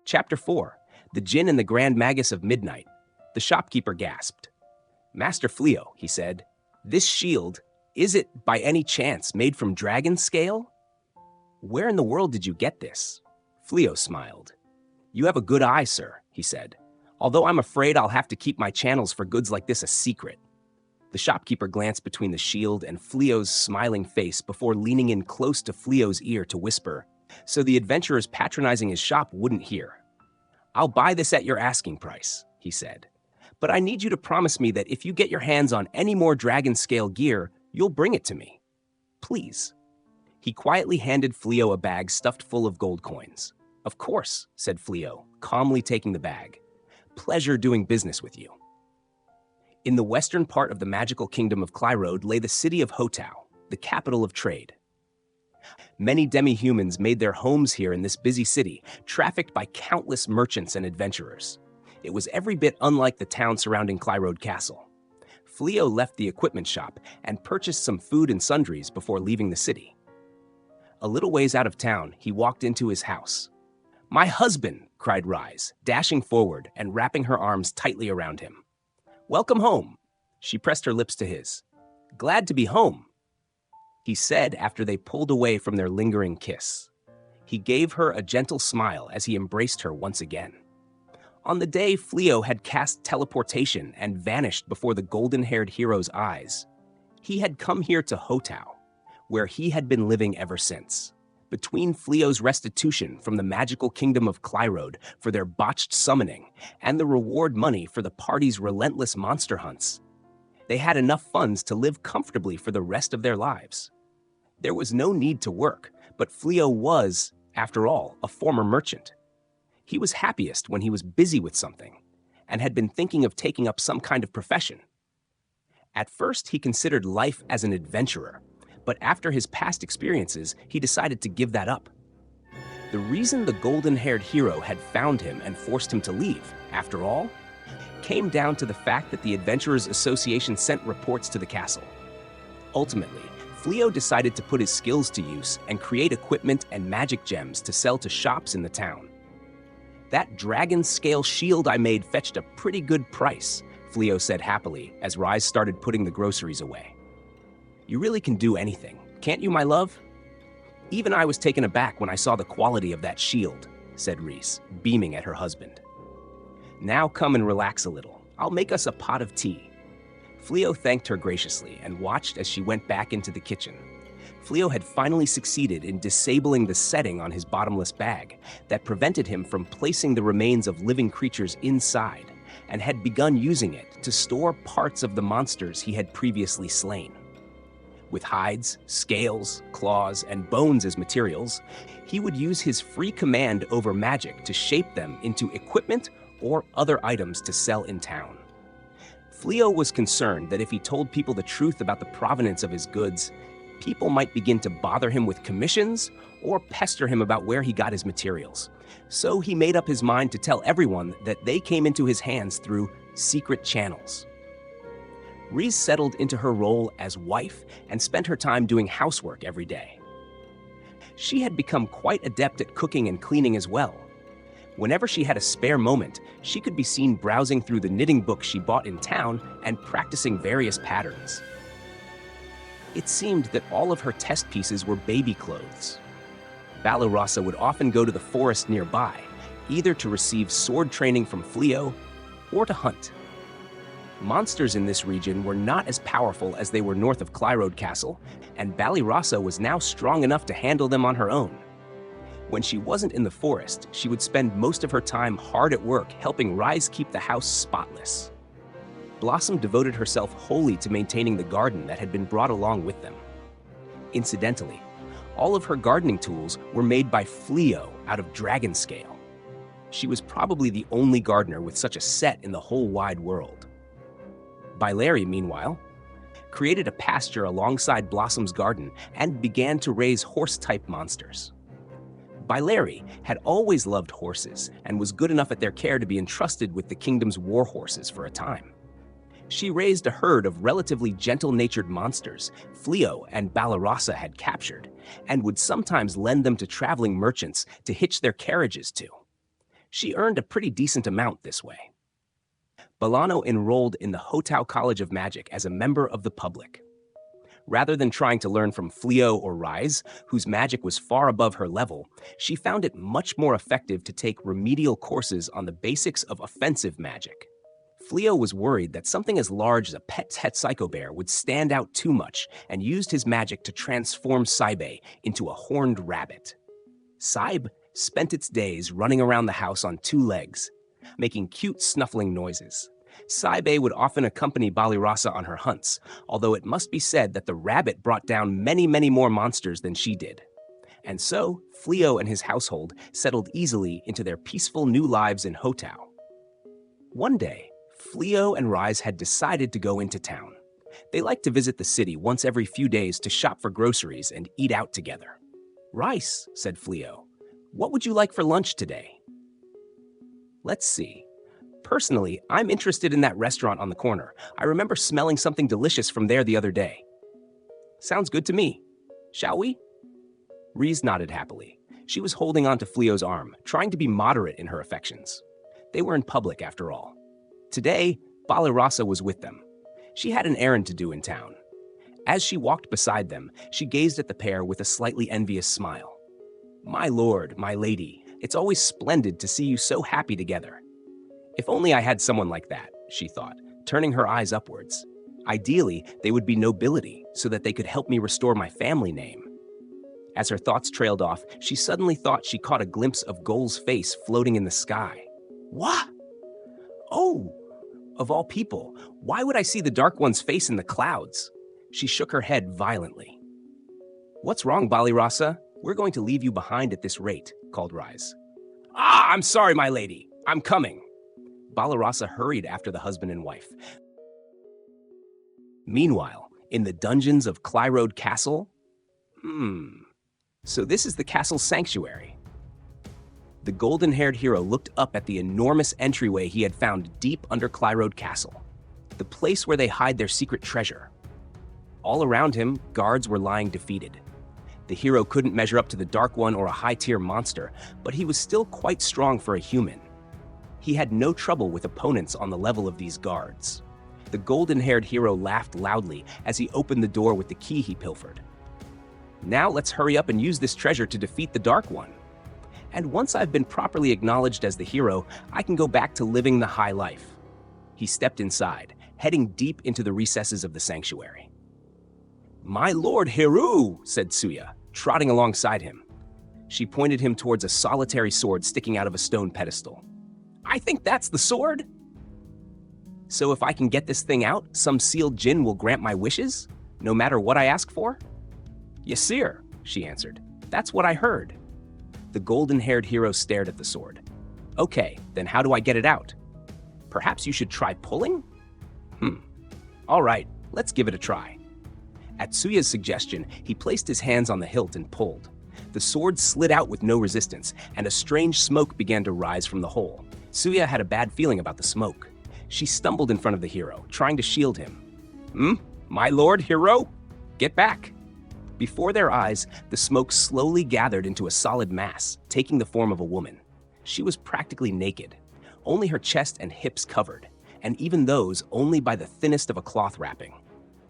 Chapter 4. The Djinn and the Grand Magus of Midnight. The shopkeeper gasped. "Master Fleo," he said, "this shield, is it by any chance made from dragon scale?" "Where in the world did you get this?" Fleo smiled. "You have a good eye, sir," he said, "although I'm afraid I'll have to keep my channels for goods like this a secret." The shopkeeper glanced between the shield and Fleo's smiling face before leaning in close to Fleo's ear to whisper, so the adventurers patronizing his shop wouldn't hear. "I'll buy this at your asking price," he said, "but I need you to promise me that if you get your hands on any more dragon scale gear, you'll bring it to me. Please." He quietly handed Fleo a bag stuffed full of gold coins. "Of course," said Fleo, calmly taking the bag. "Pleasure doing business with you." In the western part of the magical kingdom of Klyrode lay the city of Hotau, the capital of trade. Many demi-humans made their homes here in this busy city, trafficked by countless merchants and adventurers. It was every bit unlike the town surrounding Klyrode Castle. Fleo left the equipment shop and purchased some food and sundries before leaving the city. A little ways out of town, he walked into his house. "My husband!" cried Rise, dashing forward and wrapping her arms tightly around him. "Welcome home." She pressed her lips to his. "Glad to be home," he said after they pulled away from their lingering kiss. He gave her a gentle smile as he embraced her once again. On the day Fleo had cast teleportation and vanished before the Golden-Haired Hero's eyes, he had come here to Hotau, where he had been living ever since. Between Fleo's restitution from the magical kingdom of Klyrode for their botched summoning and the reward money for the party's relentless monster hunts, they had enough funds to live comfortably for the rest of their lives. There was no need to work, but Fleo was, after all, a former merchant. He was happiest when he was busy with something, and had been thinking of taking up some kind of profession. At first, he considered life as an adventurer, but after his past experiences, he decided to give that up. The reason the Golden-Haired Hero had found him and forced him to leave, after all, came down to the fact that the Adventurers Association sent reports to the castle. Ultimately, Fleo decided to put his skills to use and create equipment and magic gems to sell to shops in the town. "That dragon-scale shield I made fetched a pretty good price," Fleo said happily as Rise started putting the groceries away. "You really can do anything, can't you, my love?" "Even I was taken aback when I saw the quality of that shield," said Reese, beaming at her husband. "Now come and relax a little. I'll make us a pot of tea." Fleo thanked her graciously and watched as she went back into the kitchen. Fleo had finally succeeded in disabling the setting on his bottomless bag that prevented him from placing the remains of living creatures inside, and had begun using it to store parts of the monsters he had previously slain. With hides, scales, claws, and bones as materials, he would use his free command over magic to shape them into equipment or other items to sell in town. Fleo was concerned that if he told people the truth about the provenance of his goods, people might begin to bother him with commissions or pester him about where he got his materials. So he made up his mind to tell everyone that they came into his hands through secret channels. Reese settled into her role as wife and spent her time doing housework every day. She had become quite adept at cooking and cleaning as well. Whenever she had a spare moment, she could be seen browsing through the knitting book she bought in town and practicing various patterns. It seemed that all of her test pieces were baby clothes. Balarasa would often go to the forest nearby, either to receive sword training from Fleo or to hunt. Monsters in this region were not as powerful as they were north of Klyrode Castle, and Balarasa was now strong enough to handle them on her own. When she wasn't in the forest, she would spend most of her time hard at work helping Rise keep the house spotless. Blossom devoted herself wholly to maintaining the garden that had been brought along with them. Incidentally, all of her gardening tools were made by Fleo out of dragon scale. She was probably the only gardener with such a set in the whole wide world. Baileri, meanwhile, created a pasture alongside Blossom's garden and began to raise horse-type monsters. Baileri had always loved horses and was good enough at their care to be entrusted with the kingdom's war horses for a time. She raised a herd of relatively gentle-natured monsters Fleo and Balarasa had captured, and would sometimes lend them to traveling merchants to hitch their carriages to. She earned a pretty decent amount this way. Bolano enrolled in the Hotao College of Magic as a member of the public. Rather than trying to learn from Fleo or Rise, whose magic was far above her level, she found it much more effective to take remedial courses on the basics of offensive magic. Fleo was worried that something as large as a pet psycho bear would stand out too much and used his magic to transform Saibe into a horned rabbit. Saibe spent its days running around the house on two legs, making cute snuffling noises. Saibe would often accompany Balirasa on her hunts, although it must be said that the rabbit brought down many more monsters than she did. And so, Fleo and his household settled easily into their peaceful new lives in Hotao. One day, Fleo and Rise had decided to go into town. They liked to visit the city once every few days to shop for groceries and eat out together. "Rice," said Fleo, "what would you like for lunch today?" "Let's see. Personally, I'm interested in that restaurant on the corner. I remember smelling something delicious from there the other day." "Sounds good to me. Shall we?" Reese nodded happily. She was holding on to Fleo's arm, trying to be moderate in her affections. They were in public, after all. Today, Balirasa was with them. She had an errand to do in town. As she walked beside them, she gazed at the pair with a slightly envious smile. "My lord, my lady, it's always splendid to see you so happy together. If only I had someone like that," she thought, turning her eyes upwards. "Ideally, they would be nobility, so that they could help me restore my family name." As her thoughts trailed off, she suddenly thought she caught a glimpse of Gol's face floating in the sky. "What? Oh! Of all people, why would I see the Dark One's face in the clouds?" She shook her head violently. "What's wrong, Balirasa? We're going to leave you behind at this rate," called Rise. "Ah, I'm sorry, my lady. I'm coming." Balirasa hurried after the husband and wife. Meanwhile, in the dungeons of Klyrode Castle... So this is the castle's sanctuary. The golden-haired hero looked up at the enormous entryway he had found deep under Klyrode Castle, the place where they hide their secret treasure. All around him, guards were lying defeated. The hero couldn't measure up to the Dark One or a high-tier monster, but he was still quite strong for a human. He had no trouble with opponents on the level of these guards. The golden-haired hero laughed loudly as he opened the door with the key he pilfered. "Now let's hurry up and use this treasure to defeat the Dark One. And once I've been properly acknowledged as the hero, I can go back to living the high life." He stepped inside, heading deep into the recesses of the sanctuary. "My lord Hiru," said Tsuya, trotting alongside him. She pointed him towards a solitary sword sticking out of a stone pedestal. "I think that's the sword." "So if I can get this thing out, some sealed djinn will grant my wishes, no matter what I ask for?" "Yes, sir," she answered. "That's what I heard." The golden-haired hero stared at the sword. "Okay, then how do I get it out? Perhaps you should try pulling?" All right, let's give it a try." At Tsuya's suggestion, he placed his hands on the hilt and pulled. The sword slid out with no resistance, and a strange smoke began to rise from the hole. Tsuya had a bad feeling about the smoke. She stumbled in front of the hero, trying to shield him. My lord hero? Get back!" Before their eyes, the smoke slowly gathered into a solid mass, taking the form of a woman. She was practically naked, only her chest and hips covered, and even those only by the thinnest of a cloth wrapping.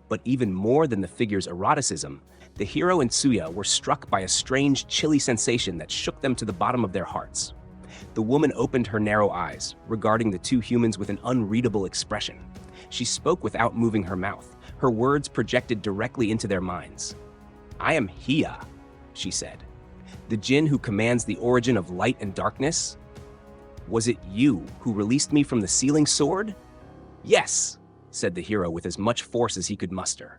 But even more than the figure's eroticism, the hero and Tsuya were struck by a strange, chilly sensation that shook them to the bottom of their hearts. The woman opened her narrow eyes, regarding the two humans with an unreadable expression. She spoke without moving her mouth, her words projected directly into their minds. "I am Hiya," she said, "the djinn who commands the origin of light and darkness. Was it you who released me from the sealing sword?" "Yes," said the hero with as much force as he could muster.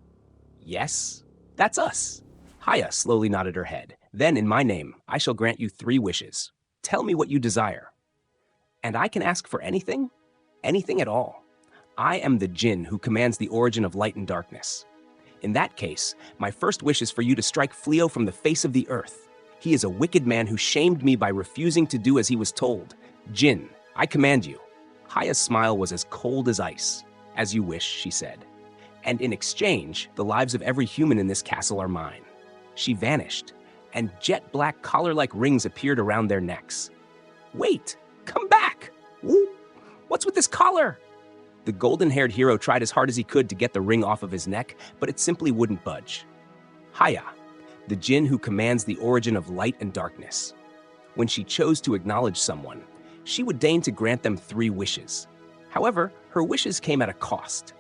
"Yes, that's us." Hiya slowly nodded her head. "Then, in my name, I shall grant you 3 wishes. Tell me what you desire." "And I can ask for anything? Anything at all. I am the djinn who commands the origin of light and darkness. In that case, my first wish is for you to strike Fleo from the face of the earth. He is a wicked man who shamed me by refusing to do as he was told. Djinn, I command you." Hiya's smile was as cold as ice. "As you wish," she said. "And in exchange, the lives of every human in this castle are mine." She vanished, and jet-black collar-like rings appeared around their necks. "Wait, Come back! Ooh, what's with this collar? The golden-haired hero tried as hard as he could to get the ring off of his neck, but it simply wouldn't budge. Haya, the djinn who commands the origin of light and darkness. When she chose to acknowledge someone, she would deign to grant them 3 wishes. However, her wishes came at a cost.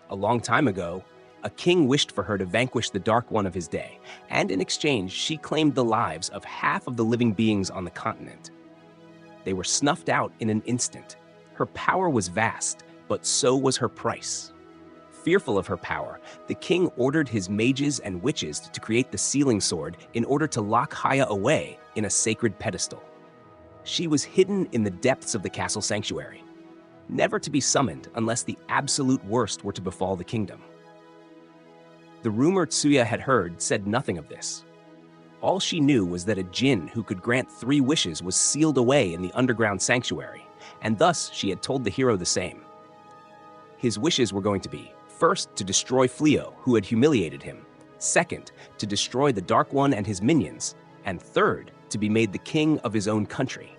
A long time ago, a king wished for her to vanquish the Dark One of his day, and in exchange, she claimed the lives of half of the living beings on the continent. They were snuffed out in an instant. Her power was vast, but so was her price. Fearful of her power, the king ordered his mages and witches to create the sealing sword in order to lock Haya away in a sacred pedestal. She was hidden in the depths of the castle sanctuary, never to be summoned unless the absolute worst were to befall the kingdom. The rumor Tsuya had heard said nothing of this. All she knew was that a djinn who could grant 3 wishes was sealed away in the underground sanctuary, and thus she had told the hero the same. His wishes were going to be, first, to destroy Fleo, who had humiliated him, second, to destroy the Dark One and his minions, and third, to be made the king of his own country.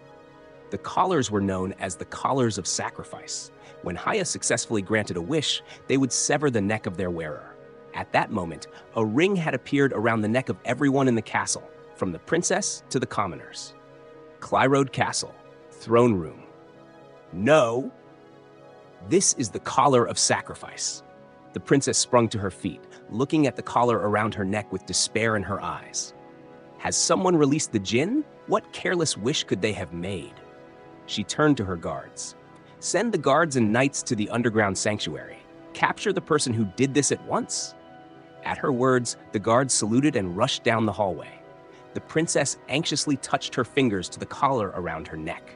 The collars were known as the Collars of Sacrifice. When Haya successfully granted a wish, they would sever the neck of their wearer. At that moment, a ring had appeared around the neck of everyone in the castle, from the princess to the commoners. Klyrode Castle, throne room. No! This is the Collar of Sacrifice. The princess sprung to her feet, looking at the collar around her neck with despair in her eyes. Has someone released the djinn? What careless wish could they have made? She turned to her guards. Send the guards and knights to the underground sanctuary. Capture the person who did this at once. At her words, the guards saluted and rushed down the hallway. The princess anxiously touched her fingers to the collar around her neck.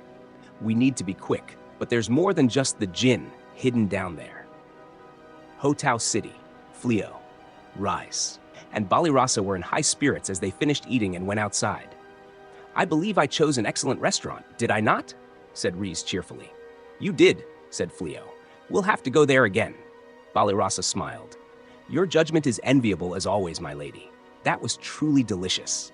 We need to be quick, but there's more than just the djinn hidden down there. Hotao City, Fleo, Rise, and Balirasa were in high spirits as they finished eating and went outside. I believe I chose an excellent restaurant, did I not? Said Rise cheerfully. You did, said Fleo. We'll have to go there again. Balirasa smiled. Your judgment is enviable as always, my lady. That was truly delicious.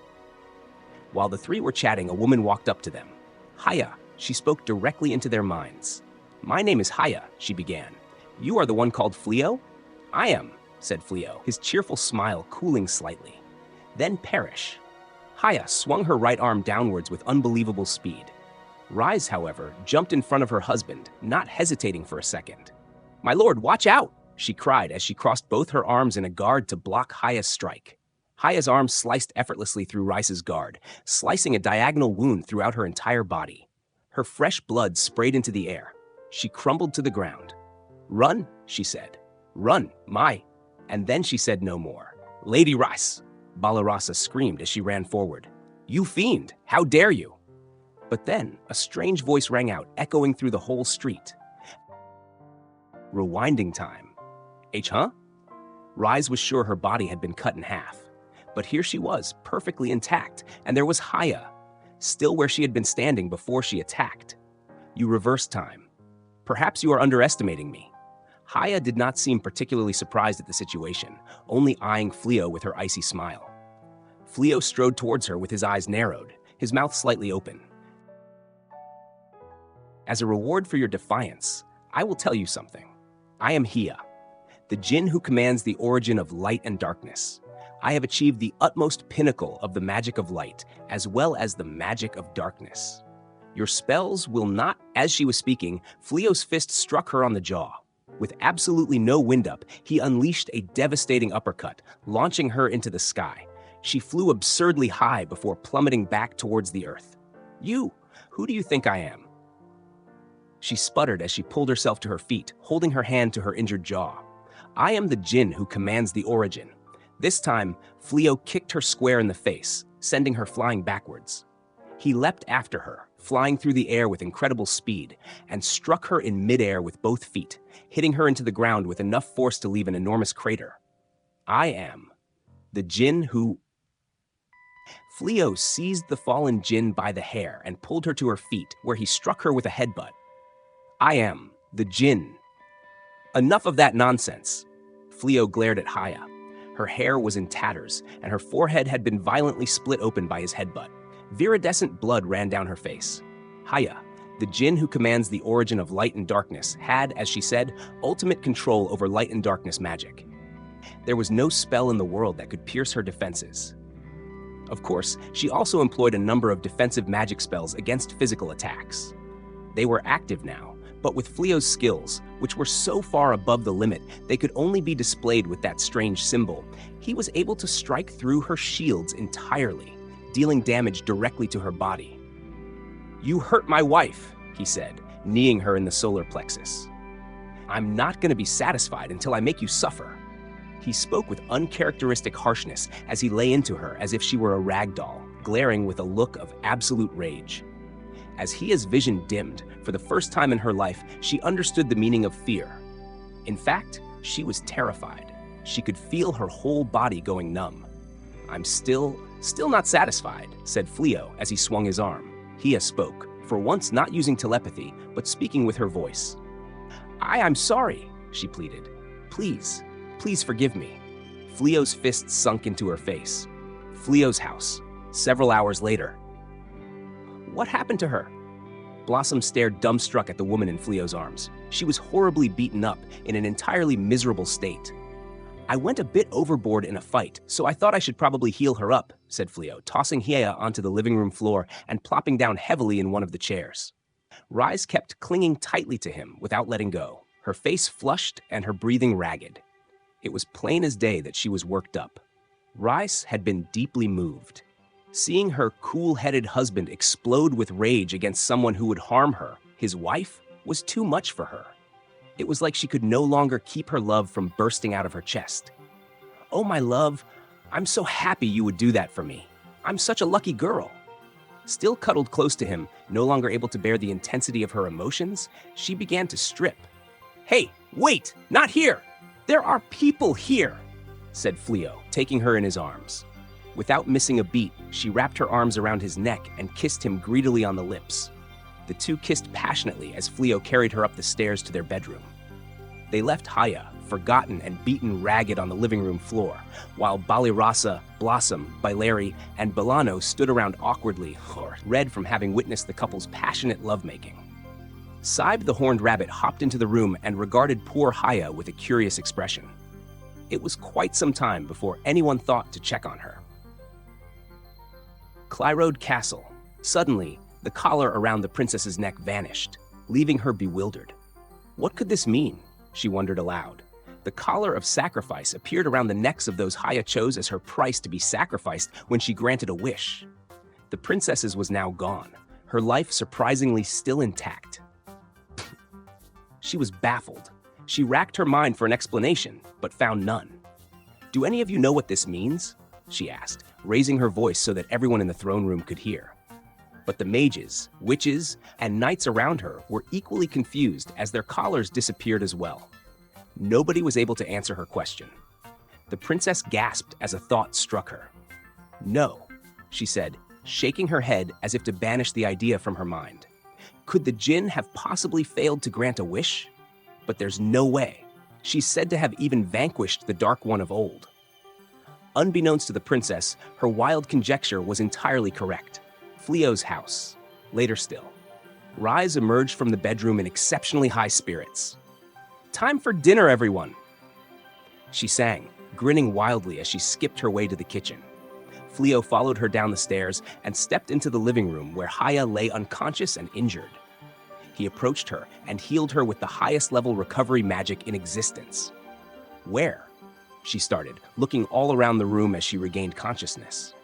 While the 3 were chatting, a woman walked up to them. Haya, she spoke directly into their minds. My name is Haya, she began. You are the one called Fleo? I am, said Fleo, his cheerful smile cooling slightly. Then perish. Haya swung her right arm downwards with unbelievable speed. Rise, however, jumped in front of her husband, not hesitating for a second. My lord, watch out, she cried as she crossed both her arms in a guard to block Haya's strike. Haya's arm sliced effortlessly through Rice's guard, slicing a diagonal wound throughout her entire body. Her fresh blood sprayed into the air. She crumbled to the ground. Run, she said. Run, my. And then she said no more. Lady Rice, Balarasa screamed as she ran forward. You fiend, how dare you? But then a strange voice rang out, echoing through the whole street. Rewinding time. Huh? Rise was sure her body had been cut in half. But here she was, perfectly intact, and there was Haya, still where she had been standing before she attacked. You reversed time. Perhaps you are underestimating me. Haya did not seem particularly surprised at the situation, only eyeing Fleo with her icy smile. Fleo strode towards her with his eyes narrowed, his mouth slightly open. As a reward for your defiance, I will tell you something. I am Hia, the djinn who commands the origin of light and darkness. I have achieved the utmost pinnacle of the magic of light, as well as the magic of darkness. Your spells will not. As she was speaking, Fleo's fist struck her on the jaw. With absolutely no wind up, he unleashed a devastating uppercut, launching her into the sky. She flew absurdly high before plummeting back towards the earth. You, who do you think I am? She sputtered as she pulled herself to her feet, holding her hand to her injured jaw. I am the djinn who commands the origin. This time, Fleo kicked her square in the face, sending her flying backwards. He leapt after her, flying through the air with incredible speed, and struck her in midair with both feet, hitting her into the ground with enough force to leave an enormous crater. I am the djinn who... Fleo seized the fallen djinn by the hair and pulled her to her feet, where he struck her with a headbutt. I am the djinn. Enough of that nonsense. Fleo glared at Haya. Her hair was in tatters, and her forehead had been violently split open by his headbutt. Viridescent blood ran down her face. Haya, The djinn who commands the origin of light and darkness had, as she said, ultimate control over light and darkness magic. There was no spell in the world that could pierce her defenses. Of course, she also employed a number of defensive magic spells against physical attacks. They were active now, but with Fleo's skills, which were so far above the limit they could only be displayed with that strange symbol, he was able to strike through her shields entirely, dealing damage directly to her body. "You hurt my wife," he said, kneeing her in the solar plexus. "I'm not going to be satisfied until I make you suffer." He spoke with uncharacteristic harshness as he lay into her as if she were a rag doll, glaring with a look of absolute rage. As Hia's vision dimmed, for the first time in her life, she understood the meaning of fear. In fact, she was terrified. She could feel her whole body going numb. "I'm still not satisfied," said Fleo as he swung his arm. Hia spoke, for once not using telepathy, but speaking with her voice. I'm sorry," she pleaded. Please forgive me." Fleo's fists sunk into her face. Fleo's house, several hours later. "What happened to her?" Blossom stared dumbstruck at the woman in Fleo's arms. She was horribly beaten up, in an entirely miserable state. "I went a bit overboard in a fight, so I thought I should probably heal her up," said Fleo, tossing Hia onto the living room floor and plopping down heavily in one of the chairs. Rise kept clinging tightly to him without letting go, her face flushed and her breathing ragged. It was plain as day that she was worked up. Rise had been deeply moved. Seeing her cool-headed husband explode with rage against someone who would harm her, his wife, was too much for her. It was like she could no longer keep her love from bursting out of her chest. "Oh, my love, I'm so happy you would do that for me. I'm such a lucky girl." Still cuddled close to him, no longer able to bear the intensity of her emotions, she began to strip. "Hey, wait, not here! There are people here," said Fleo, taking her in his arms. Without missing a beat, she wrapped her arms around his neck and kissed him greedily on the lips. The two kissed passionately as Fleo carried her up the stairs to their bedroom. They left Haya, forgotten and beaten ragged on the living room floor, while Balirasa, Blossom, Baileri, and Belano stood around awkwardly, red from having witnessed the couple's passionate lovemaking. Saib the Horned Rabbit hopped into the room and regarded poor Haya with a curious expression. It was quite some time before anyone thought to check on her. Klyrode Castle. Suddenly, the collar around the princess's neck vanished, leaving her bewildered. What could this mean? She wondered aloud. The collar of sacrifice appeared around the necks of those Haya chose as her price to be sacrificed when she granted a wish. The princess's was now gone, her life surprisingly still intact. She was baffled. She racked her mind for an explanation, but found none. "Do any of you know what this means?" she asked, raising her voice so that everyone in the throne room could hear. But the mages, witches, and knights around her were equally confused as their collars disappeared as well. Nobody was able to answer her question. The princess gasped as a thought struck her. "No," she said, shaking her head as if to banish the idea from her mind. Could the djinn have possibly failed to grant a wish? But there's no way. She's said to have even vanquished the Dark One of old. Unbeknownst to the princess, her wild conjecture was entirely correct. Fleo's house. Later still. Rise emerged from the bedroom in exceptionally high spirits. "Time for dinner, everyone!" she sang, grinning wildly as she skipped her way to the kitchen. Fleo followed her down the stairs and stepped into the living room where Haya lay unconscious and injured. He approached her and healed her with the highest level recovery magic in existence. "Where?" she started, looking all around the room as she regained consciousness.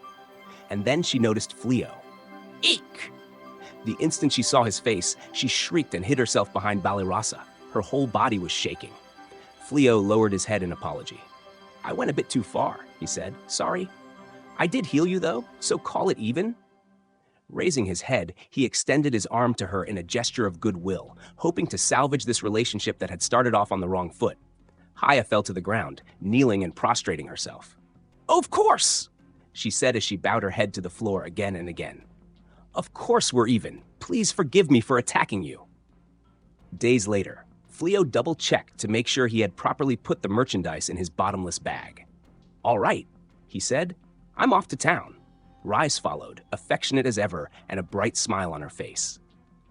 And then she noticed Fleo. "Eek!" The instant she saw his face, she shrieked and hid herself behind Balirasa. Her whole body was shaking. Fleo lowered his head in apology. "I went a bit too far," he said. "Sorry. I did heal you, though, so call it even." Raising his head, he extended his arm to her in a gesture of goodwill, hoping to salvage this relationship that had started off on the wrong foot. Haya fell to the ground, kneeling and prostrating herself. "Of course," she said as she bowed her head to the floor again and again. "Of course we're even. Please forgive me for attacking you." Days later, Fleo double-checked to make sure he had properly put the merchandise in his bottomless bag. "All right," he said. "I'm off to town." Rise followed, affectionate as ever and a bright smile on her face.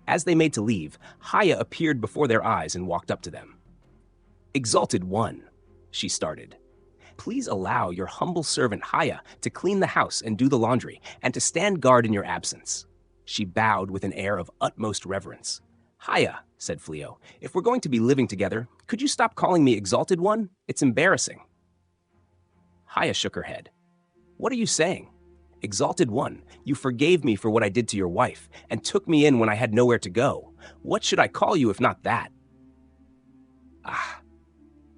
As they made to leave, Haya appeared before their eyes and walked up to them. "Exalted One," she started. "Please allow your humble servant Haya to clean the house and do the laundry, and to stand guard in your absence." She bowed with an air of utmost reverence. "Haya," said Fleo, "if we're going to be living together, could you stop calling me Exalted One? It's embarrassing." Haya shook her head. "What are you saying? Exalted One, you forgave me for what I did to your wife, and took me in when I had nowhere to go. What should I call you if not that?"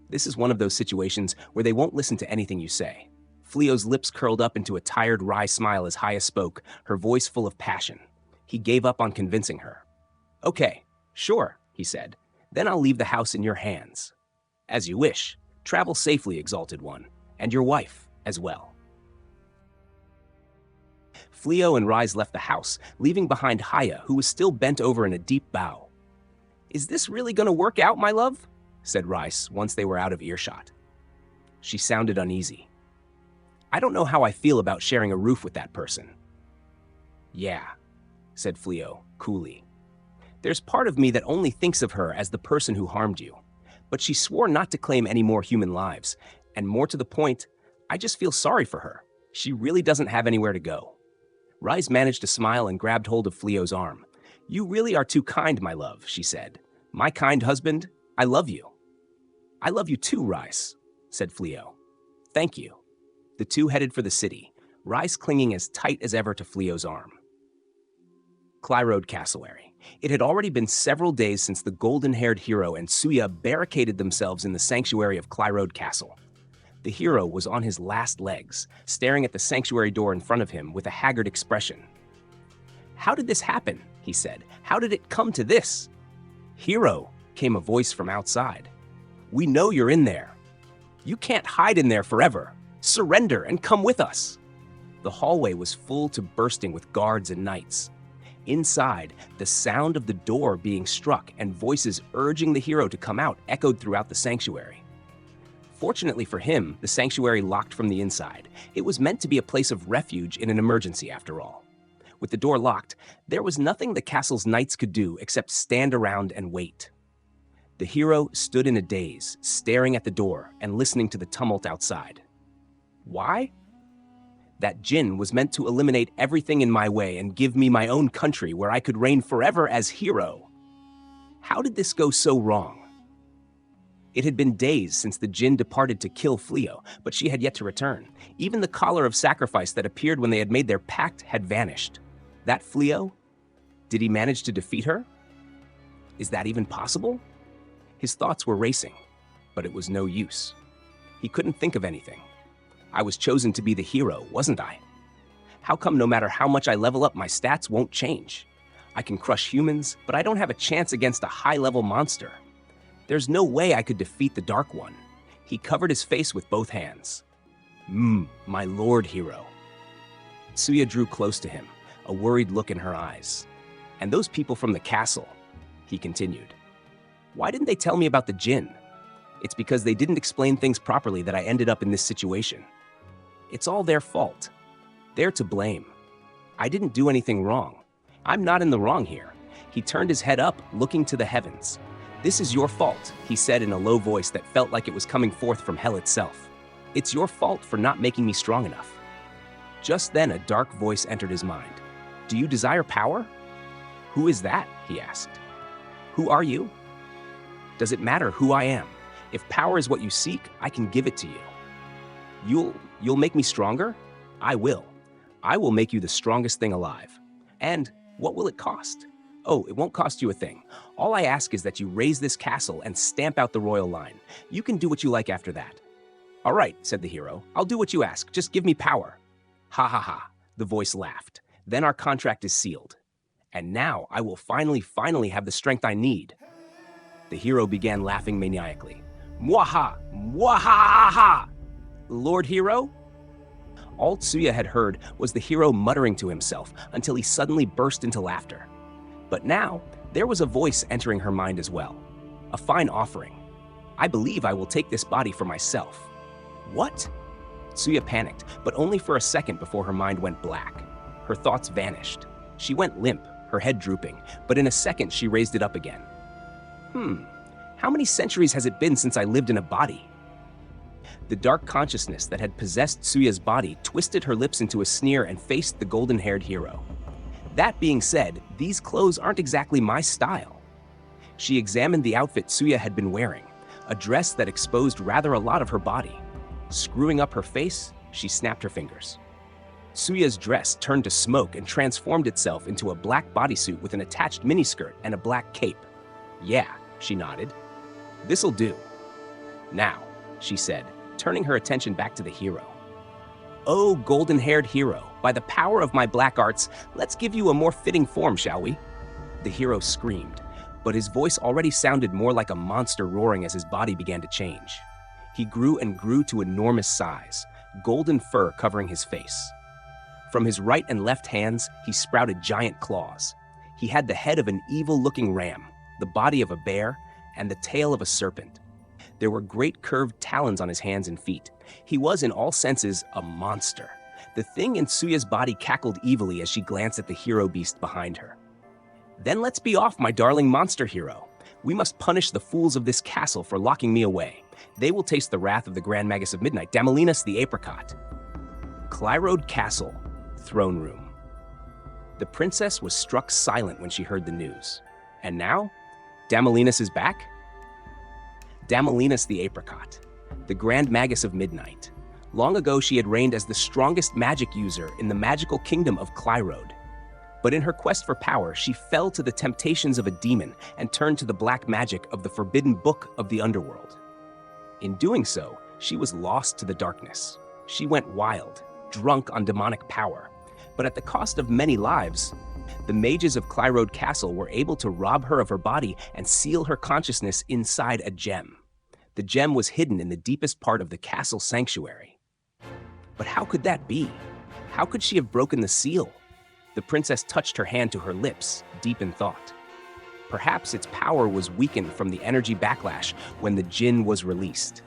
This is one of those situations where they won't listen to anything you say. Fleo's lips curled up into a tired, wry smile as Haya spoke, her voice full of passion. He gave up on convincing her. "Okay, sure," he said. "Then I'll leave the house in your hands." "As you wish. Travel safely, Exalted One, and your wife as well." Fleo and Rise left the house, leaving behind Haya, who was still bent over in a deep bow. "Is this really going to work out, my love?" said Rice once they were out of earshot. She sounded uneasy. "I don't know how I feel about sharing a roof with that person." "Yeah," said Fleo coolly. "There's part of me that only thinks of her as the person who harmed you. But she swore not to claim any more human lives, and more to the point, I just feel sorry for her. She really doesn't have anywhere to go." Rise managed to smile and grabbed hold of Fleo's arm. "You really are too kind, my love," she said. "My kind husband, I love you." "I love you too, Rice," said Fleo. "Thank you." The two headed for the city, Rice clinging as tight as ever to Fleo's arm. Klyrode Castle. It had already been several days since the Golden-Haired Hero and Tsuya barricaded themselves in the sanctuary of Klyrode Castle. The hero was on his last legs, staring at the sanctuary door in front of him with a haggard expression. "How did this happen?" he said. "How did it come to this?" "Hero," came a voice from outside. "We know you're in there. You can't hide in there forever. Surrender and come with us." The hallway was full to bursting with guards and knights. Inside, the sound of the door being struck and voices urging the hero to come out echoed throughout the sanctuary. Fortunately for him, the sanctuary locked from the inside. It was meant to be a place of refuge in an emergency, after all. With the door locked, there was nothing the castle's knights could do except stand around and wait. The hero stood in a daze, staring at the door and listening to the tumult outside. Why? That Jinn was meant to eliminate everything in my way and give me my own country where I could reign forever as hero. How did this go so wrong? It had been days since the Jinn departed to kill Fleo, but she had yet to return. Even the collar of sacrifice that appeared when they had made their pact had vanished. That Fleo? Did he manage to defeat her? Is that even possible? His thoughts were racing, but it was no use. He couldn't think of anything. I was chosen to be the hero, wasn't I? How come no matter how much I level up, my stats won't change? I can crush humans, but I don't have a chance against a high-level monster. There's no way I could defeat the Dark One. He covered his face with both hands. My lord hero. Tsuya drew close to him, a worried look in her eyes. "And those people from the castle," he continued. "Why didn't they tell me about the Jinn? It's because they didn't explain things properly that I ended up in this situation. It's all their fault. They're to blame. I didn't do anything wrong. I'm not in the wrong here." He turned his head up, looking to the heavens. "This is your fault," he said in a low voice that felt like it was coming forth from hell itself. "It's your fault for not making me strong enough." Just then, a dark voice entered his mind. "Do you desire power?" "Who is that?" he asked. "Who are you?" "Does it matter who I am? If power is what you seek, I can give it to you." You'll make me stronger?" "I will. I will make you the strongest thing alive." "And what will it cost?" "Oh, it won't cost you a thing. All I ask is that you raise this castle and stamp out the royal line. You can do what you like after that." "All right," said the hero. "I'll do what you ask. Just give me power." "Ha ha ha," the voice laughed. "Then our contract is sealed. And now I will finally have the strength I need." The hero began laughing maniacally. "Mwaha! Mwaha-ha-ha! Lord Hero?" All Tsuya had heard was the hero muttering to himself until he suddenly burst into laughter. But now, there was a voice entering her mind as well. A fine offering. "I believe I will take this body for myself." "What?" Tsuya panicked, but only for a second before her mind went black. Her thoughts vanished. She went limp, her head drooping, but in a second she raised it up again. How many centuries has it been since I lived in a body? The dark consciousness that had possessed Tsuya's body twisted her lips into a sneer and faced the golden-haired hero. That being said, these clothes aren't exactly my style. She examined the outfit Tsuya had been wearing, a dress that exposed rather a lot of her body. Screwing up her face, she snapped her fingers. Tsuya's dress turned to smoke and transformed itself into a black bodysuit with an attached miniskirt and a black cape. Yeah, she nodded. This'll do. Now, she said, turning her attention back to the hero. Oh, golden-haired hero, by the power of my black arts, let's give you a more fitting form, shall we? The hero screamed, but his voice already sounded more like a monster roaring as his body began to change. He grew and grew to enormous size, golden fur covering his face. From his right and left hands, he sprouted giant claws. He had the head of an evil-looking ram, the body of a bear, and the tail of a serpent. There were great curved talons on his hands and feet. He was, in all senses, a monster. The thing in Tsuya's body cackled evilly as she glanced at the hero beast behind her. Then let's be off, my darling monster hero. We must punish the fools of this castle for locking me away. They will taste the wrath of the Grand Magus of Midnight, Damalas the apricot. Klyrode Castle, throne room. The princess was struck silent when she heard the news. And now, Damalas is back? Damalas the apricot, the Grand Magus of Midnight. Long ago, she had reigned as the strongest magic user in the magical kingdom of Klyrode. But in her quest for power, she fell to the temptations of a demon and turned to the black magic of the forbidden book of the underworld. In doing so, she was lost to the darkness. She went wild, drunk on demonic power. But at the cost of many lives, the mages of Klyrode Castle were able to rob her of her body and seal her consciousness inside a gem. The gem was hidden in the deepest part of the castle sanctuary. But how could that be? How could she have broken the seal? The princess touched her hand to her lips, deep in thought. Perhaps its power was weakened from the energy backlash when the djinn was released.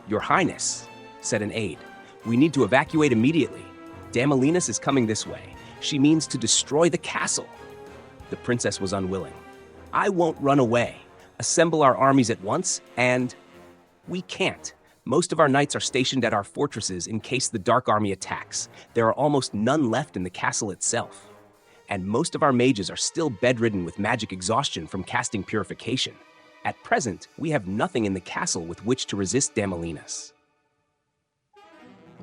Your Highness, said an aide, we need to evacuate immediately. Damalas is coming this way. She means to destroy the castle. The princess was unwilling. I won't run away. Assemble our armies at once, and... We can't. Most of our knights are stationed at our fortresses in case the Dark Army attacks. There are almost none left in the castle itself. And most of our mages are still bedridden with magic exhaustion from casting purification. At present, we have nothing in the castle with which to resist Damalas.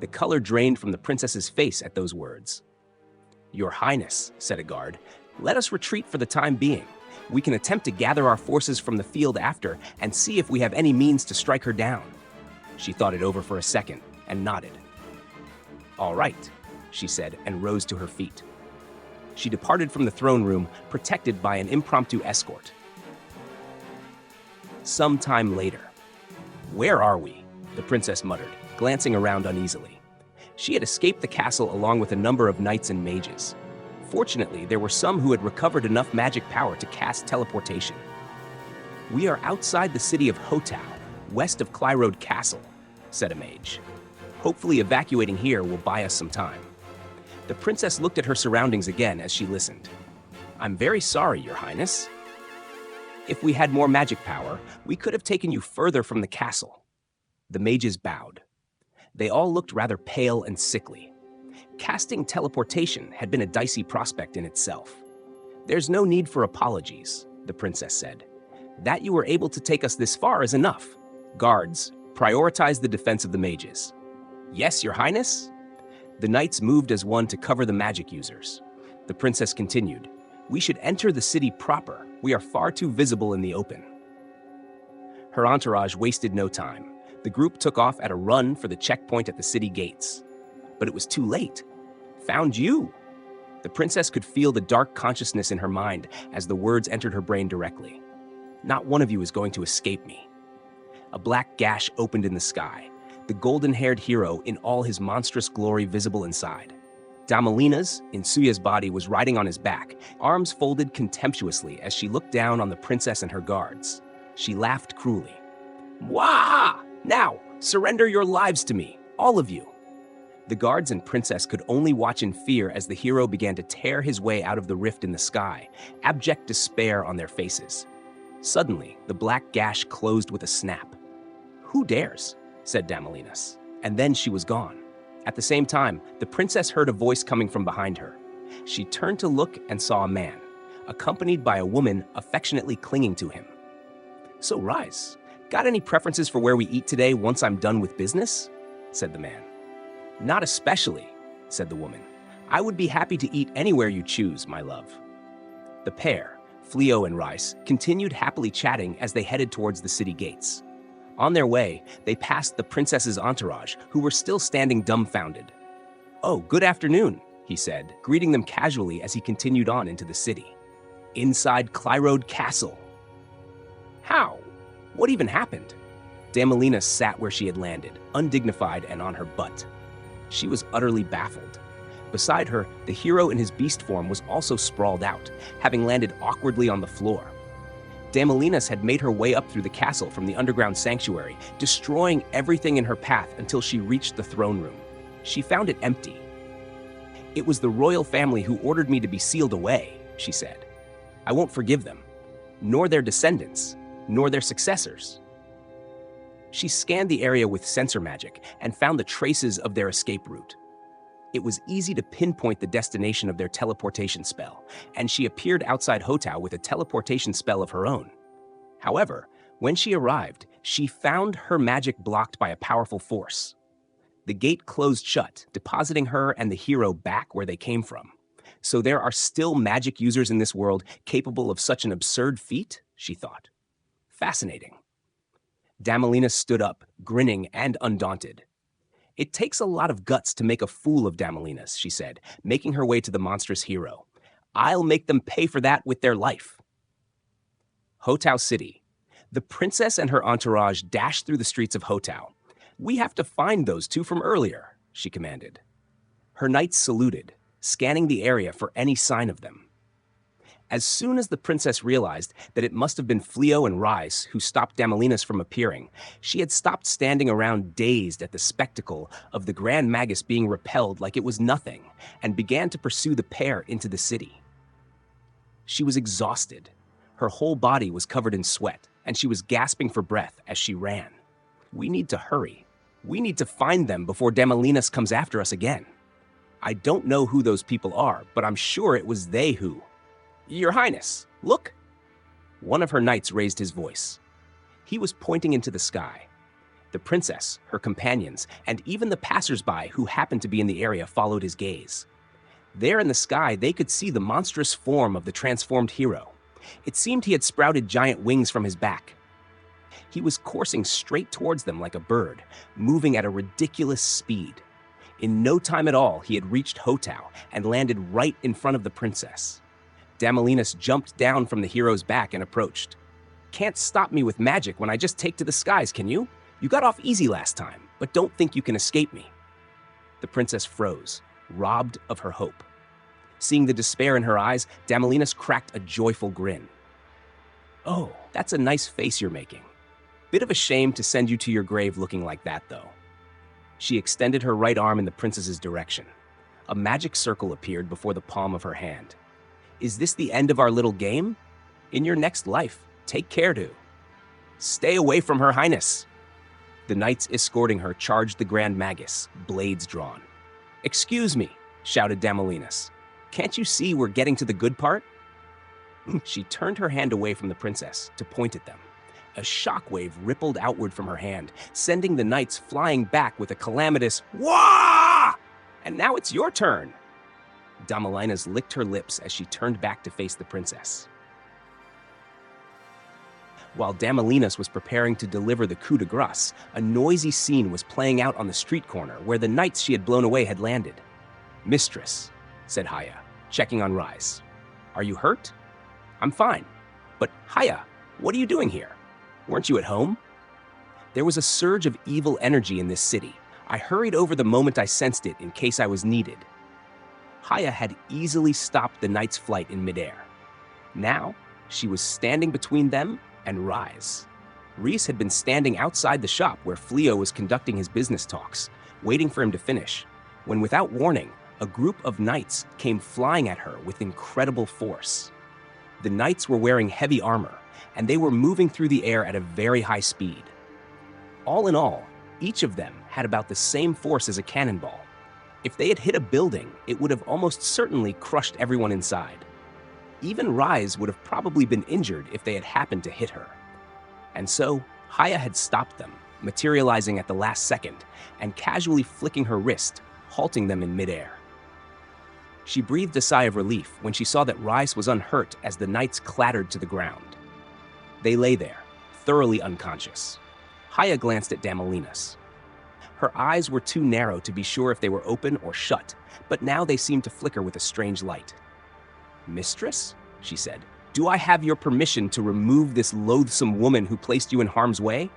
The color drained from the princess's face at those words. Your Highness, said a guard, let us retreat for the time being. We can attempt to gather our forces from the field after and see if we have any means to strike her down. She thought it over for a second and nodded. All right, she said, and rose to her feet. She departed from the throne room, protected by an impromptu escort. Some time later. Where are we? The princess muttered, glancing around uneasily. She had escaped the castle along with a number of knights and mages. Fortunately, there were some who had recovered enough magic power to cast teleportation. We are outside the city of Hotau, west of Klyrode Castle, said a mage. Hopefully evacuating here will buy us some time. The princess looked at her surroundings again as she listened. I'm very sorry, Your Highness. If we had more magic power, we could have taken you further from the castle. The mages bowed. They all looked rather pale and sickly. Casting teleportation had been a dicey prospect in itself. There's no need for apologies, the princess said. That you were able to take us this far is enough. Guards, prioritize the defense of the mages. Yes, Your Highness? The knights moved as one to cover the magic users. The princess continued, we should enter the city proper. We are far too visible in the open. Her entourage wasted no time. The group took off at a run for the checkpoint at the city gates. But it was too late. Found you. The princess could feel the dark consciousness in her mind as the words entered her brain directly. Not one of you is going to escape me. A black gash opened in the sky, the golden-haired hero in all his monstrous glory visible inside. Damalas, in Tsuya's body, was riding on his back, arms folded contemptuously as she looked down on the princess and her guards. She laughed cruelly. Wah! Now, surrender your lives to me, all of you. The guards and princess could only watch in fear as the hero began to tear his way out of the rift in the sky, abject despair on their faces. Suddenly, the black gash closed with a snap. "Who dares?" said Damalas, and then she was gone. At the same time, the princess heard a voice coming from behind her. She turned to look and saw a man, accompanied by a woman affectionately clinging to him. "So, Rise, got any preferences for where we eat today once I'm done with business?" said the man. "Not especially," said the woman. "I would be happy to eat anywhere you choose, my love." The pair, Fleo and Rise, continued happily chatting as they headed towards the city gates. On their way, they passed the princess's entourage, who were still standing dumbfounded. "Oh, good afternoon," he said, greeting them casually as he continued on into the city. Inside Klyrode Castle. How? What even happened? Damalas sat where she had landed, undignified and on her butt. She was utterly baffled. Beside her, the hero in his beast form was also sprawled out, having landed awkwardly on the floor. Damalas had made her way up through the castle from the underground sanctuary, destroying everything in her path until she reached the throne room. She found it empty. "It was the royal family who ordered me to be sealed away," she said. "I won't forgive them, nor their descendants, nor their successors." She scanned the area with sensor magic and found the traces of their escape route. It was easy to pinpoint the destination of their teleportation spell, and she appeared outside Hotao with a teleportation spell of her own. However, when she arrived, she found her magic blocked by a powerful force. The gate closed shut, depositing her and the hero back where they came from. So there are still magic users in this world capable of such an absurd feat, she thought. Fascinating. Damalas stood up, grinning and undaunted. "It takes a lot of guts to make a fool of Damalas," she said, making her way to the monstrous hero. "I'll make them pay for that with their life." Hotao City. The princess and her entourage dashed through the streets of Hotao. "We have to find those two from earlier," she commanded. Her knights saluted, scanning the area for any sign of them. As soon as the princess realized that it must have been Fleo and Rise who stopped Damalas from appearing, she had stopped standing around dazed at the spectacle of the Grand Magus being repelled like it was nothing, and began to pursue the pair into the city. She was exhausted. Her whole body was covered in sweat, and she was gasping for breath as she ran. "We need to hurry. We need to find them before Damalas comes after us again. I don't know who those people are, but I'm sure it was they who..." "Your Highness, look!" One of her knights raised his voice. He was pointing into the sky. The princess, her companions, and even the passers-by who happened to be in the area followed his gaze. There in the sky, they could see the monstrous form of the transformed hero. It seemed he had sprouted giant wings from his back. He was coursing straight towards them like a bird, moving at a ridiculous speed. In no time at all, he had reached Hotao and landed right in front of the princess. Damalas jumped down from the hero's back and approached. "Can't stop me with magic when I just take to the skies, can you? You got off easy last time, but don't think you can escape me." The princess froze, robbed of her hope. Seeing the despair in her eyes, Damalas cracked a joyful grin. "Oh, that's a nice face you're making. Bit of a shame to send you to your grave looking like that, though." She extended her right arm in the princess's direction. A magic circle appeared before the palm of her hand. "Is this the end of our little game? In your next life, take care to..." "Stay away from Her Highness!" The knights escorting her charged the Grand Magus, blades drawn. "Excuse me," shouted Damalas. "Can't you see we're getting to the good part?" She turned her hand away from the princess to point at them. A shockwave rippled outward from her hand, sending the knights flying back with a calamitous "Wah!" "And now it's your turn!" Damalas licked her lips as she turned back to face the princess. While Damalas was preparing to deliver the coup de grace, a noisy scene was playing out on the street corner where the knights she had blown away had landed. "Mistress," said Haya, checking on Rise. "Are you hurt?" "I'm fine. But Haya, what are you doing here? Weren't you at home?" "There was a surge of evil energy in this city. I hurried over the moment I sensed it in case I was needed." Haya had easily stopped the knight's flight in midair. Now, she was standing between them and Rise. Reese had been standing outside the shop where Fleo was conducting his business talks, waiting for him to finish. when without warning, a group of knights came flying at her with incredible force. The knights were wearing heavy armor, and they were moving through the air at a very high speed. All in all, each of them had about the same force as a cannonball. If they had hit a building, it would have almost certainly crushed everyone inside. Even Rise would have probably been injured if they had happened to hit her. And so, Haya had stopped them, materializing at the last second, and casually flicking her wrist, halting them in midair. She breathed a sigh of relief when she saw that Rise was unhurt as the knights clattered to the ground. They lay there, thoroughly unconscious. Haya glanced at Damalas. Her eyes were too narrow to be sure if they were open or shut, but now they seemed to flicker with a strange light. "Mistress," she said, "do I have your permission to remove this loathsome woman who placed you in harm's way?"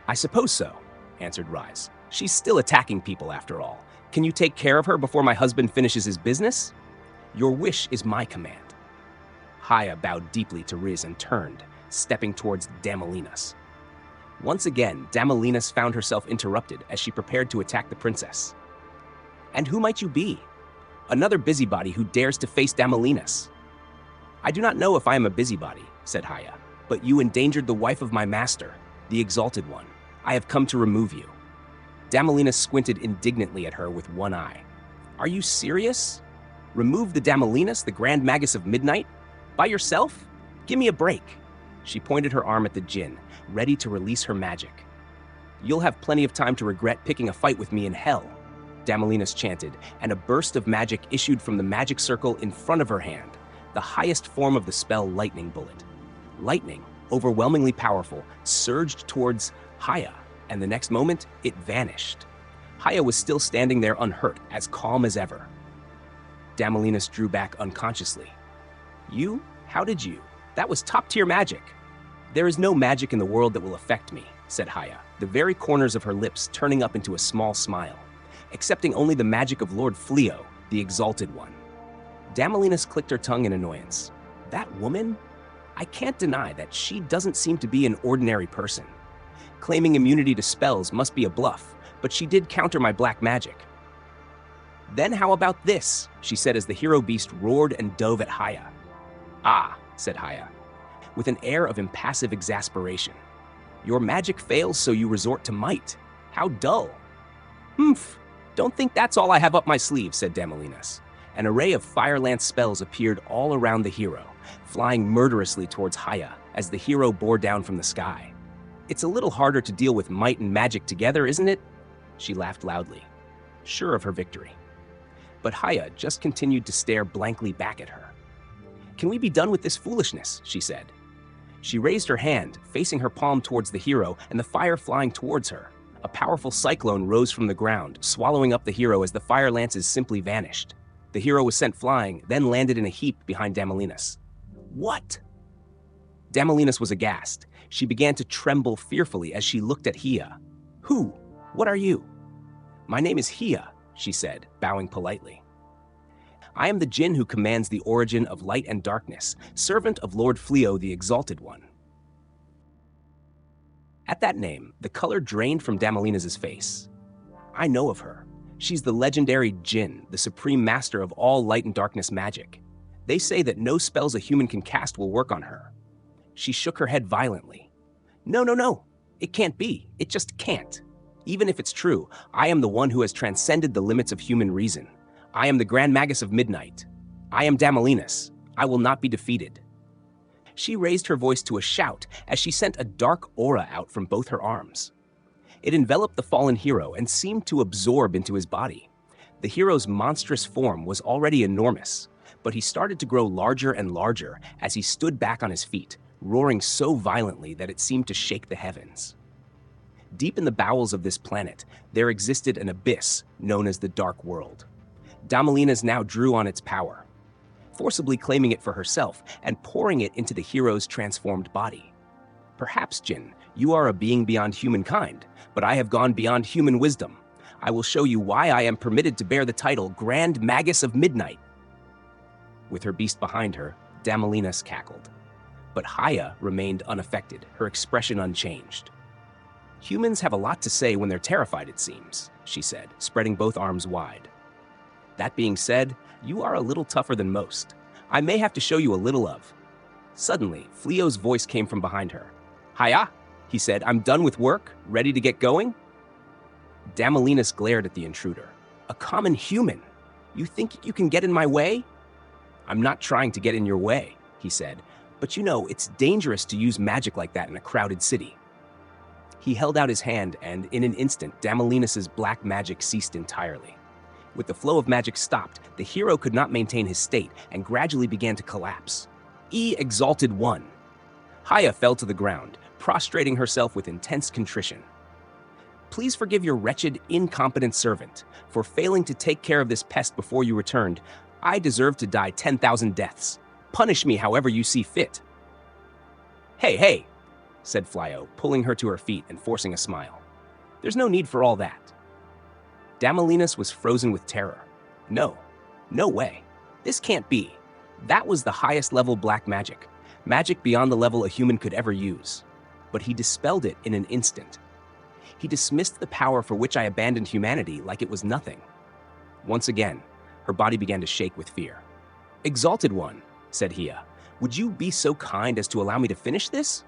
"I suppose so," answered Rise. "She's still attacking people after all. Can you take care of her before my husband finishes his business?" "Your wish is my command." Haya bowed deeply to Riz and turned, stepping towards Damalas. Once again, Damalas found herself interrupted as she prepared to attack the princess. "And who might you be? Another busybody who dares to face Damalas." "I do not know if I am a busybody," said Haya, "but you endangered the wife of my master, the Exalted One. I have come to remove you." Damalas squinted indignantly at her with one eye. "Are you serious? Remove the Damalas, the Grand Magus of Midnight? By yourself? Give me a break." She pointed her arm at the djinn, ready to release her magic. "You'll have plenty of time to regret picking a fight with me in hell," Damalas chanted, and a burst of magic issued from the magic circle in front of her hand, the highest form of the spell Lightning Bullet. Lightning, overwhelmingly powerful, surged towards Haya, and the next moment, it vanished. Haya was still standing there unhurt, as calm as ever. Damalas drew back unconsciously. "You? How did you? That was top-tier magic." "There is no magic in the world that will affect me," said Haya, the very corners of her lips turning up into a small smile, "excepting only the magic of Lord Fleo, the Exalted One." Damalas clicked her tongue in annoyance. "That woman? I can't deny that she doesn't seem to be an ordinary person. Claiming immunity to spells must be a bluff, but she did counter my black magic." "Then how about this?" she said as the hero beast roared and dove at Haya. "Ah," said Haya, with an air of impassive exasperation. "Your magic fails, so you resort to might. How dull." "Humph, don't think that's all I have up my sleeve," said Damalas. An array of fire-lance spells appeared all around the hero, flying murderously towards Haya as the hero bore down from the sky. "It's a little harder to deal with might and magic together, isn't it?" She laughed loudly, sure of her victory. But Haya just continued to stare blankly back at her. "Can we be done with this foolishness?" she said. She raised her hand, facing her palm towards the hero and the fire flying towards her. A powerful cyclone rose from the ground, swallowing up the hero as the fire lances simply vanished. The hero was sent flying, then landed in a heap behind Damalas. "What?" Damalas was aghast. She began to tremble fearfully as she looked at Hia. "Who? What are you?" "My name is Hia," she said, bowing politely. "I am the djinn who commands the origin of light and darkness, servant of Lord Fleo, the Exalted One." At that name, the color drained from Damalas' face. "I know of her. She's the legendary djinn, the supreme master of all light and darkness magic. They say that no spells a human can cast will work on her." She shook her head violently. No. It can't be. It just can't. Even if it's true, I am the one who has transcended the limits of human reason. I am the Grand Magus of Midnight. I am Damalas. I will not be defeated." She raised her voice to a shout as she sent a dark aura out from both her arms. It enveloped the fallen hero and seemed to absorb into his body. The hero's monstrous form was already enormous, but he started to grow larger and larger as he stood back on his feet, roaring so violently that it seemed to shake the heavens. Deep in the bowels of this planet, there existed an abyss known as the Dark World. Damalas now drew on its power, forcibly claiming it for herself and pouring it into the hero's transformed body. "Perhaps, Jinn, you are a being beyond humankind, but I have gone beyond human wisdom. I will show you why I am permitted to bear the title Grand Magus of Midnight." With her beast behind her, Damalas cackled. But Haya remained unaffected, her expression unchanged. Humans have a lot to say when they're terrified, it seems, she said, spreading both arms wide. That being said, you are a little tougher than most. I may have to show you a little of. Suddenly, Fleo's voice came from behind her. Hiya, he said, I'm done with work, ready to get going? Damalas glared at the intruder. A common human. You think you can get in my way? I'm not trying to get in your way, he said, but you know, it's dangerous to use magic like that in a crowded city. He held out his hand, and in an instant, Damalas' black magic ceased entirely. With the flow of magic stopped, the hero could not maintain his state and gradually began to collapse. Exalted One. Haya fell to the ground, prostrating herself with intense contrition. Please forgive your wretched, incompetent servant. For failing to take care of this pest before you returned, I deserve to die 10,000 deaths. Punish me however you see fit. Hey, said Fleo, pulling her to her feet and forcing a smile. There's no need for all that. Damalas was frozen with terror. No way. This can't be. That was the highest level black magic. Magic beyond the level a human could ever use. But he dispelled it in an instant. He dismissed the power for which I abandoned humanity like it was nothing. Once again, her body began to shake with fear. Exalted One, said Hia, would you be so kind as to allow me to finish this?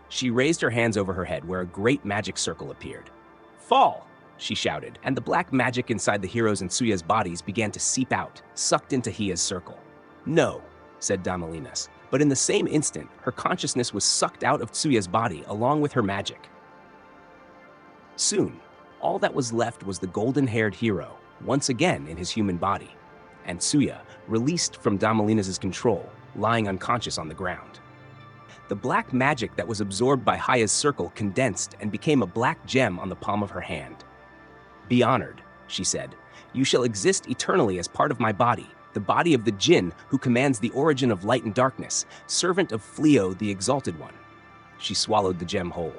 She raised her hands over her head where a great magic circle appeared. Fall, she shouted, and the black magic inside the hero's and Tsuya's bodies began to seep out, sucked into Hia's circle. No, said Damalas, but in the same instant, her consciousness was sucked out of Tsuya's body along with her magic. Soon, all that was left was the golden-haired hero, once again in his human body, and Tsuya, released from Damalas' control, lying unconscious on the ground. The black magic that was absorbed by Haya's circle condensed and became a black gem on the palm of her hand. Be honored, she said. You shall exist eternally as part of my body, the body of the Jinn who commands the origin of light and darkness, servant of Fleo, the Exalted One. She swallowed the gem whole.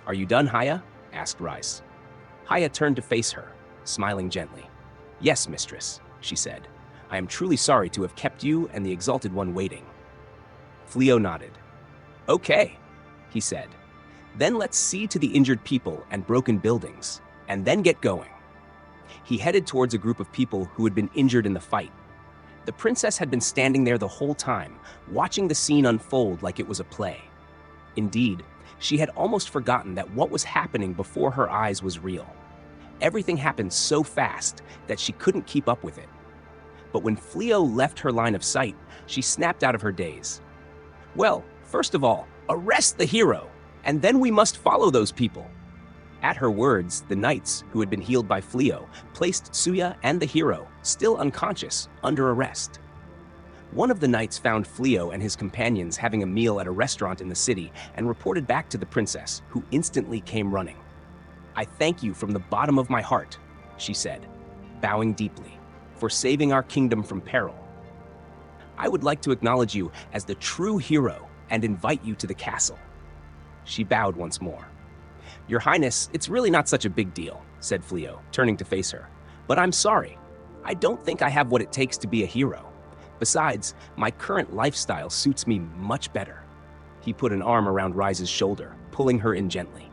Are you done, Haya? Asked Rice. Haya turned to face her, smiling gently. Yes, mistress, she said. I am truly sorry to have kept you and the Exalted One waiting. Fleo nodded. Okay, he said. Then let's see to the injured people and broken buildings, and then get going. He headed towards a group of people who had been injured in the fight. The princess had been standing there the whole time, watching the scene unfold like it was a play. Indeed, she had almost forgotten that what was happening before her eyes was real. Everything happened so fast that she couldn't keep up with it. But when Fleo left her line of sight, she snapped out of her daze. Well, first of all, arrest the hero, and then we must follow those people. At her words, the knights, who had been healed by Fleo, placed Tsuya and the hero, still unconscious, under arrest. One of the knights found Fleo and his companions having a meal at a restaurant in the city and reported back to the princess, who instantly came running. I thank you from the bottom of my heart, she said, bowing deeply, for saving our kingdom from peril. I would like to acknowledge you as the true hero and invite you to the castle. She bowed once more. Your Highness, it's really not such a big deal, said Fleo, turning to face her. But I'm sorry. I don't think I have what it takes to be a hero. Besides, my current lifestyle suits me much better. He put an arm around Rise's shoulder, pulling her in gently.